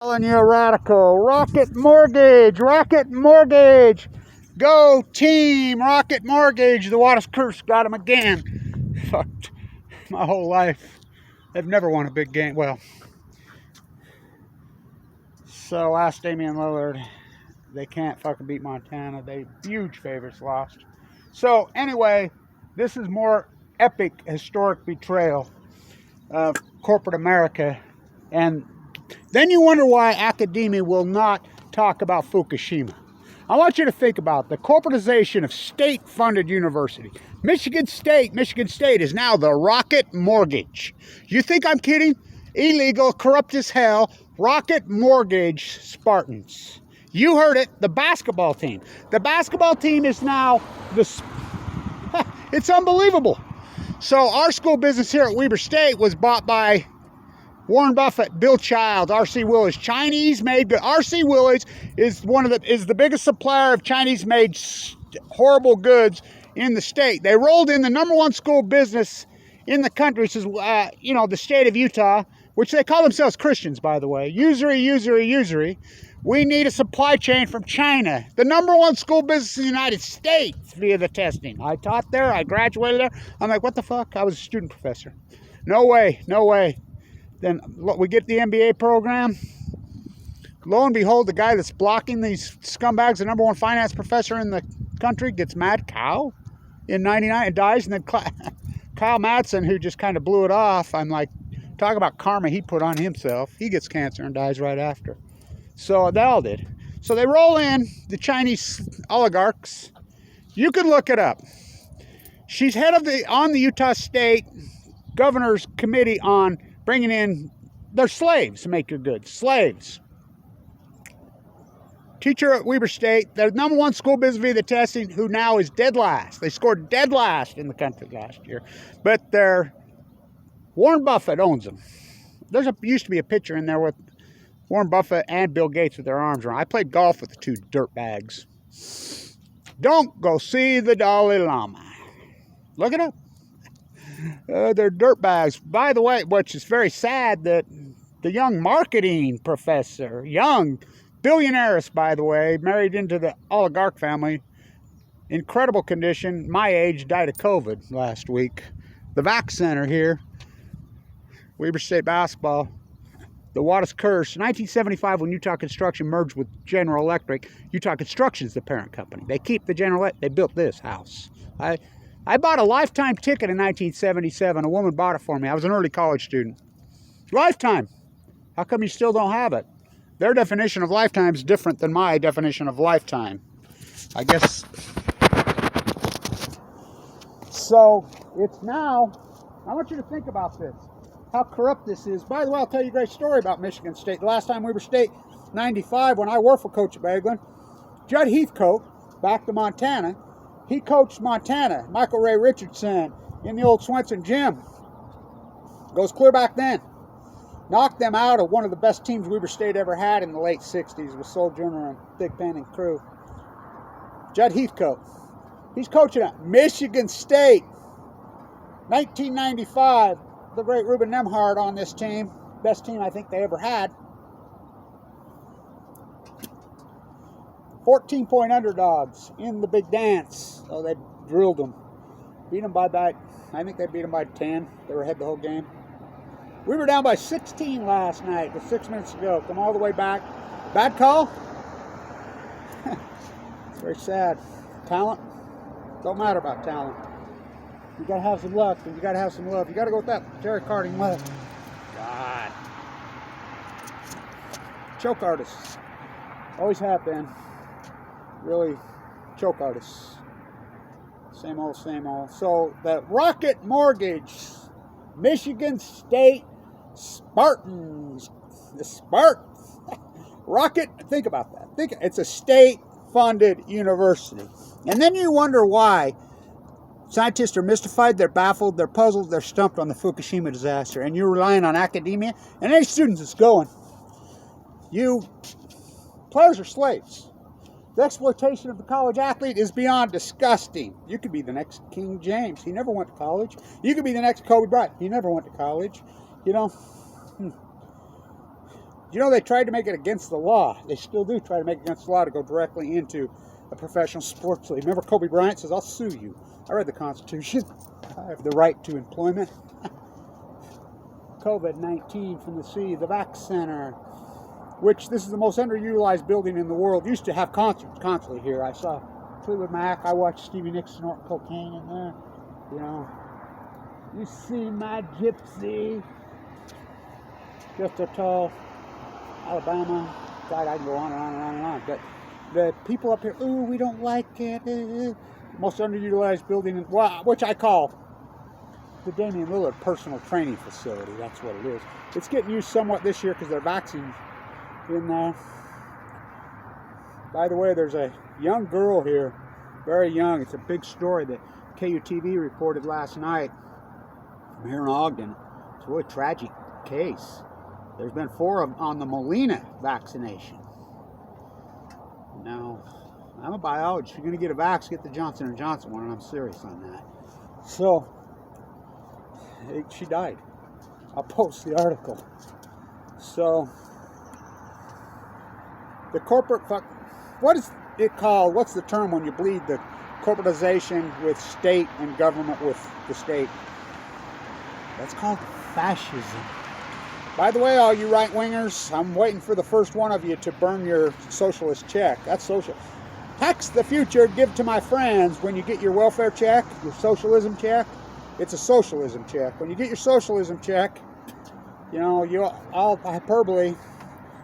Calling you a radical. Rocket Mortgage, Rocket Mortgage. Go team, Rocket Mortgage. The Waters curse got him again. Fucked my whole life. They've never won a big game. Well, so ask Damian Lillard. They can't fucking beat Montana. They huge favorites lost. So anyway, this is more epic historic betrayal of corporate America. And then you wonder why academia will not talk about Fukushima. I want you to think about the corporatization of state-funded university. Michigan State is now the Rocket Mortgage. You think I'm kidding? Illegal, corrupt as hell, Rocket Mortgage Spartans. You heard it, the basketball team. The basketball team is now it's unbelievable. So our school business here at Weber State was bought by Warren Buffett, Bill Childs, R.C. Willys, Chinese-made. R.C. Willys is the biggest supplier of Chinese-made horrible goods in the state. They rolled in the #1 school business in the country, which is the state of Utah, which they call themselves Christians, by the way. Usury. We need a supply chain from China. The #1 school business in the United States via the testing. I taught there. I graduated there. I'm like, what the fuck? I was a student professor. No way. Then we get the MBA program. Lo and behold, the guy that's blocking these scumbags, the #1 finance professor in the country, gets mad. Kyle in '99 and dies. And then Kyle Madsen, who just kind of blew it off. I'm like, talk about karma he put on himself. He gets cancer and dies right after. So they all did. So they roll in the Chinese oligarchs. You can look it up. She's head of the Utah State Governor's Committee on bringing in their slaves to make your goods. Slaves. Teacher at Weber State, the #1 school business via the testing, who now is dead last. They scored dead last in the country last year. But Warren Buffett owns them. Used to be a picture in there with Warren Buffett and Bill Gates with their arms around. I played golf with the two dirtbags. Don't go see the Dalai Lama. Look it up. They're dirtbags. By the way, which is very sad that the young marketing professor, young billionaires, by the way, married into the oligarch family, incredible condition, my age, died of COVID last week. The VAC Center here, Weber State basketball, the Waters curse. 1975, when Utah Construction merged with General Electric, Utah Construction's the parent company. They keep the they built this house. I bought a lifetime ticket in 1977. A woman bought it for me. I was an early college student. Lifetime. How come you still don't have it? Their definition of lifetime is different than my definition of lifetime, I guess. So it's now, I want you to think about this, how corrupt this is. By the way, I'll tell you a great story about Michigan State. The last time Weber State, 95, when I worked for Coach Baglin, Judd Heathcote, back to Montana, he coached Montana, Michael Ray Richardson, in the old Swenson gym. Goes clear back then. Knocked them out of one of the best teams Weber State ever had in the late 60s with Sol Jr. and Big Ben and crew. Judd Heathcote. He's coaching at Michigan State. 1995, the great Ruben Nemhard on this team. Best team I think they ever had. 14-point underdogs in the big dance. Oh, they drilled them. Beat them by about, I think they beat them by 10. They were ahead the whole game. We were down by 16 last night with 6 minutes to go. Come all the way back. Bad call? It's very sad. Talent? Don't matter about talent. You got to have some luck, and you got to have some love. You got to go with that Jerry Carding love. God. Choke artists. Always have been. Really choke artists. Same old. So the Rocket Mortgage, Michigan State Spartans. The Spartans. Rocket, think about that. It's a state-funded university. And then you wonder why scientists are mystified, they're baffled, they're puzzled, they're stumped on the Fukushima disaster. And you're relying on academia and any students that's going. Players are slaves. The exploitation of the college athlete is beyond disgusting. You could be the next King James. He never went to college. You could be the next Kobe Bryant. He never went to college. You know, they tried to make it against the law. They still do try to make it against the law to go directly into a professional sports league. Remember Kobe Bryant says, I'll sue you. I read the Constitution. I have the right to employment. COVID-19 from the sea, the VAC Center, which this is the most underutilized building in the world. Used to have concerts constantly here. I saw Fleetwood Mac. I watched Stevie Nicks snort cocaine in there. You know, you see my gypsy. Just a tall Alabama. God, I can go on and on and on and on. But the people up here, ooh, we don't like it. Most underutilized building, which I call the Damian Lillard personal training facility. That's what it is. It's getting used somewhat this year because they're vaccinating in there. By the way, there's a young girl here, very young. It's a big story that KUTV reported last night from here in Ogden. It's a really tragic case. There's been 4 of them on the Molina vaccination. Now, I'm a biologist. If you're going to get a vax, get the Johnson & Johnson one, and I'm serious on that. So, she died. I'll post the article. So, the corporate, what is it called? What's the term when you bleed the corporatization with state and government with the state? That's called fascism. By the way, all you right-wingers, I'm waiting for the first one of you to burn your socialist check. That's social. Tax the future, give to my friends. When you get your welfare check, your socialism check, it's a socialism check. When you get your socialism check, you know, all hyperbole.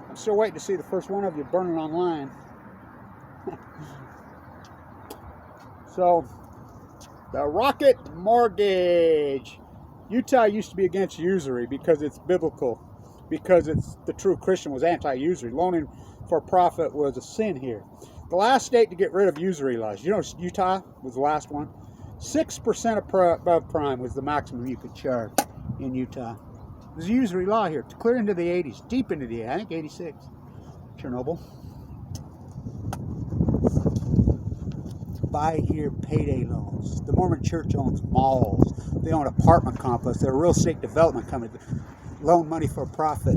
I'm still waiting to see the first one of you burning online. So, the Rocket Mortgage. Utah used to be against usury because it's biblical, because it's the true Christian was anti-usury. Loaning for profit was a sin here. The last state to get rid of usury laws. You know, Utah was the last one. 6% above prime was the maximum you could charge in Utah. There's a usury law here. It's clear into the 80s, deep into the, I think 86. Chernobyl. Buy here payday loans. The Mormon Church owns malls. They own apartment complexes. They're a real estate development company. Loan money for profit.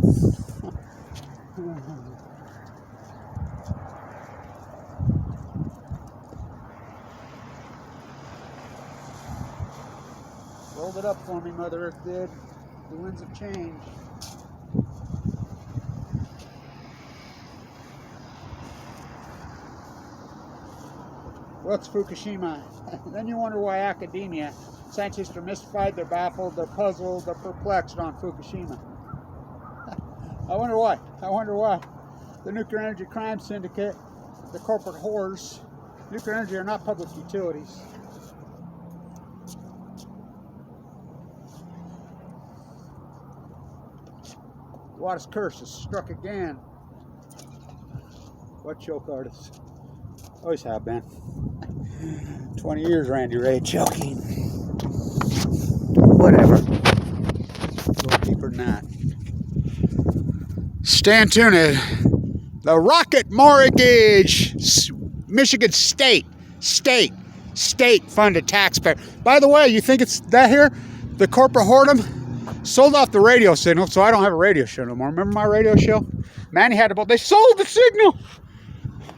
Rolled it up for me, Mother Earth did. The winds of change. What's Fukushima? Then you wonder why academia, scientists are mystified, they're baffled, they're puzzled, they're perplexed on Fukushima. I wonder why. I wonder why. The nuclear energy crime syndicate, the corporate whores, nuclear energy are not public utilities. Watt's curse is struck again. What choke artists? Always have been. 20 years Randy Ray choking. Whatever. A little deeper than that. Stay tuned. The Rocket Mortgage. Michigan State funded taxpayer. By the way, you think it's that here? The corporate whoredom sold off the radio signal, so I don't have a radio show no more. Remember my radio show? Manny had about, they sold the signal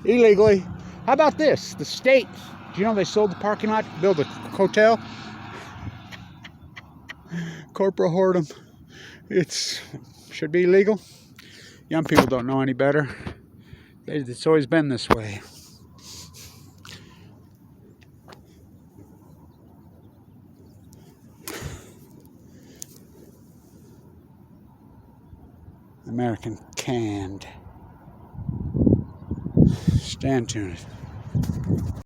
illegally. How about this? The state, do you know they sold the parking lot to build a hotel? Corporate whoredom. It's should be illegal. Young people don't know any better. It's always been this way. American canned. Stand tuned.